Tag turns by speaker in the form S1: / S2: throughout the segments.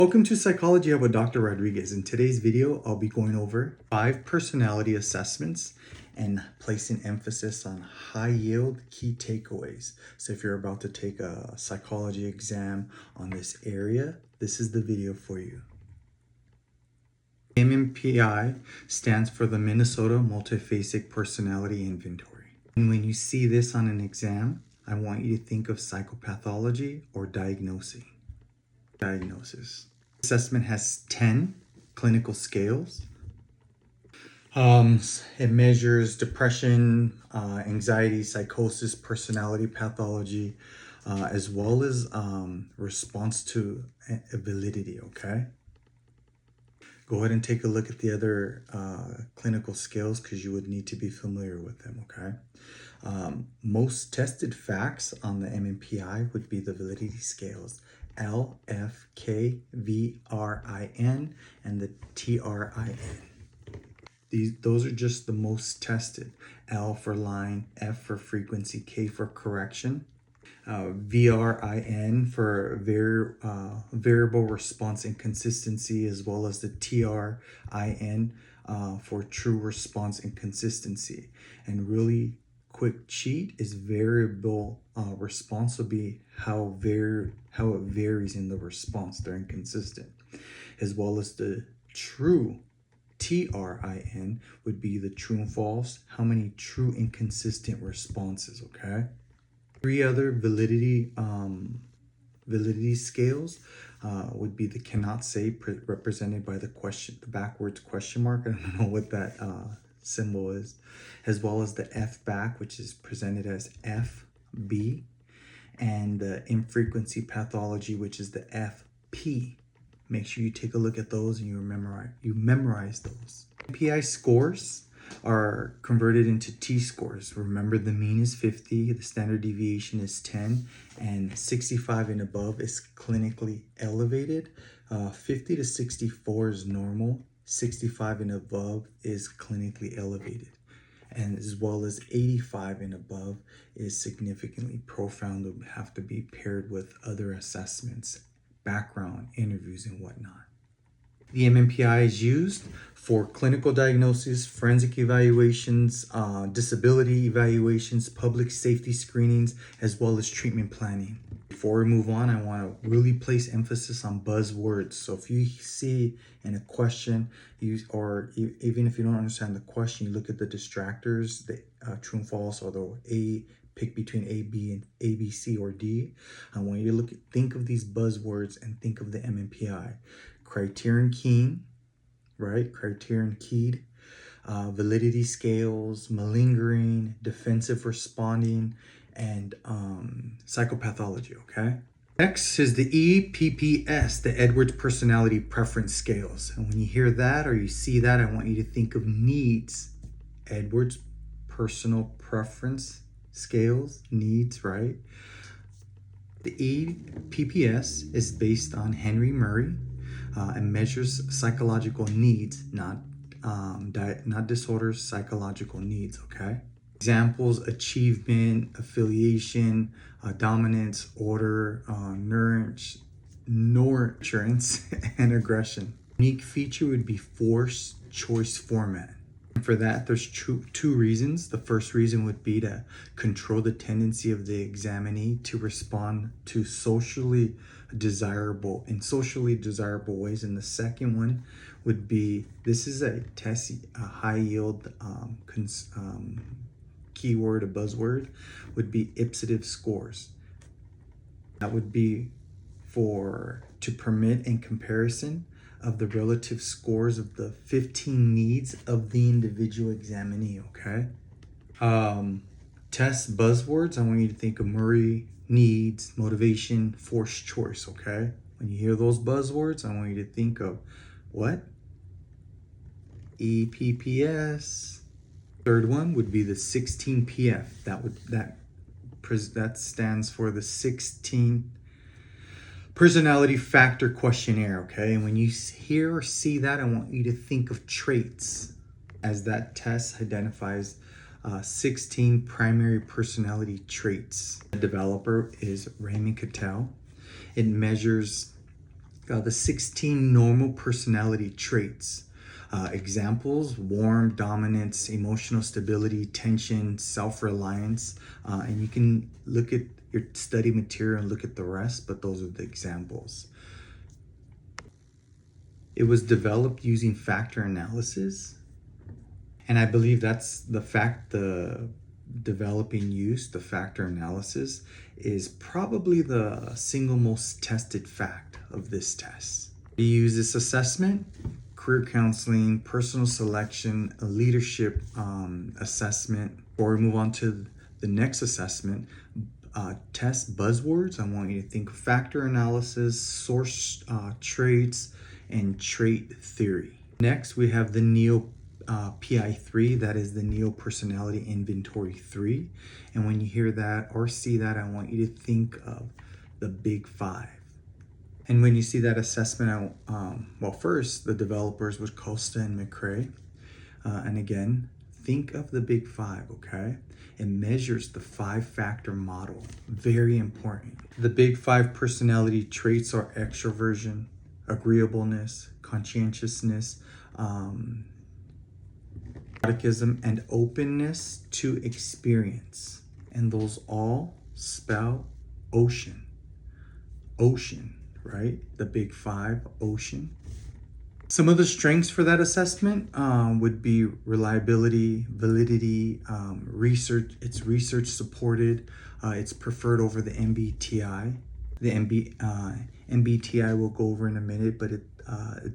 S1: Welcome to Psychology Hub with Dr. Rodriguez. In today's video, I'll be going over 5 personality assessments and placing emphasis on high-yield key takeaways. So if you're about to take a psychology exam on this area, this is the video for you. MMPI stands for the Minnesota Multiphasic Personality Inventory. And when you see this on an exam, I want you to think of psychopathology or diagnosis. Assessment has 10 clinical scales. It measures depression, anxiety, psychosis, personality pathology, as well as response to validity, okay? Go ahead and take a look at the other clinical scales because you would need to be familiar with them, okay? Most tested facts on the MMPI would be the validity scales. L, F, K, V, R, I, N, and the TRIN. Those are just the most tested. L for line, F for frequency, K for correction, VRIN for variable response inconsistency, as well as the TRIN for true response inconsistency. And really quick cheat is variable response will be how it varies in the response. They're inconsistent. As well as the true TRIN would be the true and false, how many true inconsistent responses, okay? 3 other validity scales would be the cannot say, represented by the backwards question mark. I don't know what that symbol is, as well as the F back, which is presented as FB, and the Infrequency-Pathology, which is the FP. Make sure you take a look at those and you memorize those. MPI scores are converted into T-scores. Remember, the mean is 50, the standard deviation is 10, and 65 and above is clinically elevated. 50 to 64 is normal. 65 and above is clinically elevated. And as well as 85 and above is significantly profound, would have to be paired with other assessments, background, interviews, and whatnot. The MMPI is used for clinical diagnosis, forensic evaluations, disability evaluations, public safety screenings, as well as treatment planning. Before we move on, I want to really place emphasis on buzzwords. So if you see in a question, or even if you don't understand the question, you look at the distractors, the true and false, or the pick between A, B, and A, B, C, or D. I want you to think of these buzzwords and think of the MMPI. Criterion-keyed, right? Criterion-keyed, validity scales, malingering, defensive responding, and psychopathology, okay? Next is the EPPS, the Edwards Personality Preference Scales. And when you hear that or you see that, I want you to think of needs. Edwards Personal Preference Scales, needs, right? The EPPS is based on Henry Murray and measures psychological needs, not disorders, psychological needs, okay? Examples: achievement, affiliation, dominance, order, nurturance, and aggression. Unique feature would be force choice format. For that, there's two reasons. The first reason would be to control the tendency of the examinee to respond to socially desirable ways. And the second one would be, this is a high yield keyword, a buzzword, would be ipsative scores. That would be to permit in comparison of the relative scores of the 15 needs of the individual examinee, okay? Test buzzwords, I want you to think of Murray, needs, motivation, force choice, okay? When you hear those buzzwords, I want you to think of what? EPPS. Third one would be the 16PF. That stands for the 16 Personality Factor Questionnaire, okay? And when you hear or see that, I want you to think of traits, as that test identifies 16 primary personality traits. The developer is Raymond Cattell. It measures the 16 normal personality traits. Examples: warm, dominance, emotional stability, tension, self-reliance. And you can look at your study material and look at the rest, but those are the examples. It was developed using factor analysis. And I believe that's the developing use, the factor analysis, is probably the single most tested fact of this test. We use this assessment: career counseling, personal selection, a leadership assessment. Before we move on to the next assessment, test buzzwords. I want you to think of factor analysis, source traits, and trait theory. Next, we have the PI3, that is the Neo Personality Inventory 3. And when you hear that or see that, I want you to think of the Big Five. And when you see that assessment, well, first, the developers was Costa and McCrae. And again, think of the Big Five, okay? It measures the 5-factor model. Very important. The Big Five personality traits are extroversion, agreeableness, conscientiousness, eroticism, and openness to experience. And those all spell ocean. Ocean, right? The Big Five, ocean. Some of the strengths for that assessment would be reliability, validity, research. It's research supported. It's preferred over the MBTI. The MBTI we'll go over in a minute, but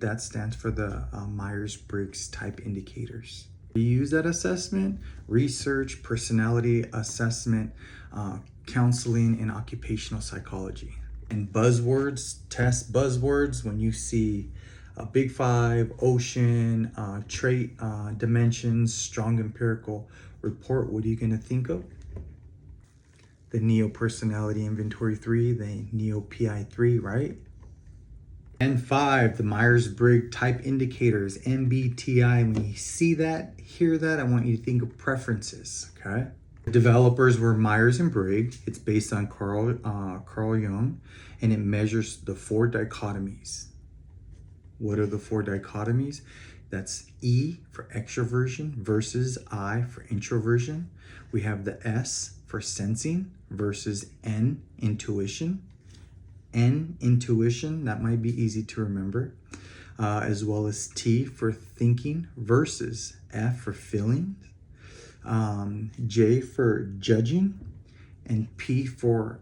S1: that stands for the Myers-Briggs type indicators. We use that assessment: research, personality assessment, counseling, and occupational psychology. And buzzwords, test buzzwords. When you see a Big Five, ocean, trait, dimensions, strong empirical report, what are you going to think of? The Neo Personality Inventory 3, the Neo PI3, right? And 5, the Myers-Briggs type indicators, MBTI. When you see that, hear that, I want you to think of preferences, okay? The developers were Myers and Briggs. It's based on Carl Jung, and it measures the 4 dichotomies. What are the 4 dichotomies? That's E for extroversion versus I for introversion. We have the S for sensing versus N, intuition. N, intuition, that might be easy to remember, as well as T for thinking versus F for feeling, J for judging, and P for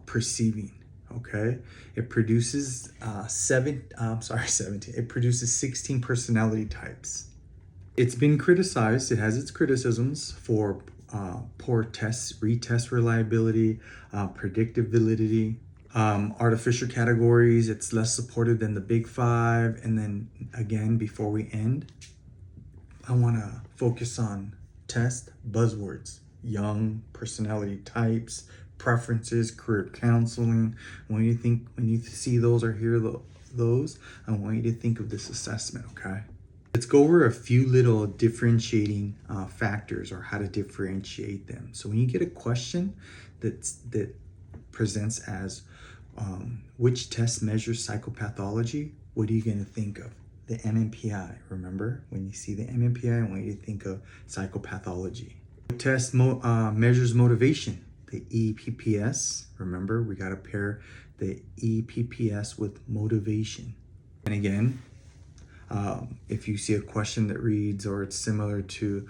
S1: perceiving. Okay, it produces 16 personality types. It's been criticized. It has its criticisms for poor retest reliability, predictive validity, artificial categories. It's less supported than the Big Five. And then again, before we end, I want to focus on test buzzwords: Jung, personality types, preferences, career counseling. When you see those or hear those, I want you to think of this assessment, okay? Let's go over a few little differentiating factors, or how to differentiate them. So when you get a question that presents as which test measures psychopathology, what are you going to think of? The MMPI. Remember, when you see the MMPI, I want you to think of psychopathology. What test measures motivation? The EPPS. Remember, we got to pair the EPPS with motivation. And again, if you see a question that reads, or it's similar to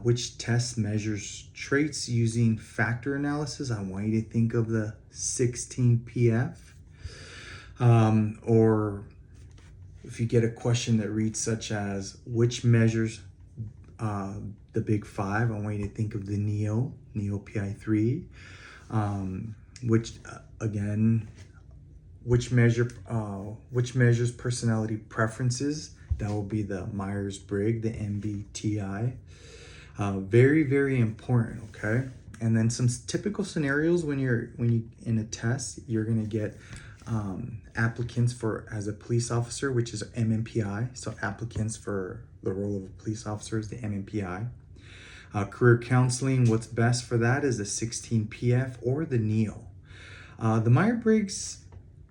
S1: which test measures traits using factor analysis, I want you to think of the 16PF. Or if you get a question that reads such as which measures the Big Five, I want you to think of the Neo PI3, which measures personality preferences. That will be the Myers-Briggs, the MBTI. Very, very important, okay? And then some typical scenarios when you in a test, you're gonna get applicants as a police officer, which is MMPI. So applicants for the role of a police officer is the MMPI. Career counseling, what's best for that is the 16PF or the NEO. The Myers-Briggs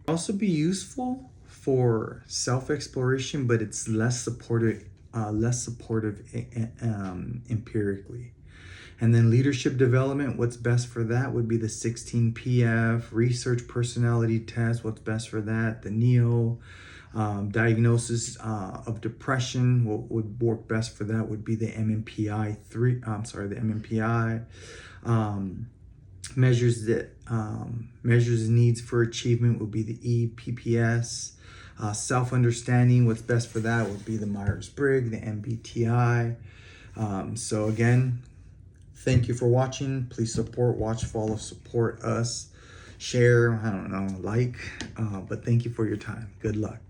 S1: Also be useful for self-exploration, but it's less supportive empirically. And then leadership development, what's best for that would be the 16 PF, research personality test, what's best for that, the NEO, diagnosis of depression, what would work best for that would be the MMPI the MMPI. Measures needs for achievement would be the EPPS. Self-understanding, what's best for that would be the Myers-Briggs, the MBTI. So again, thank you for watching. Please support, watch, follow, support us, share, I don't know, like, but thank you for your time. Good luck.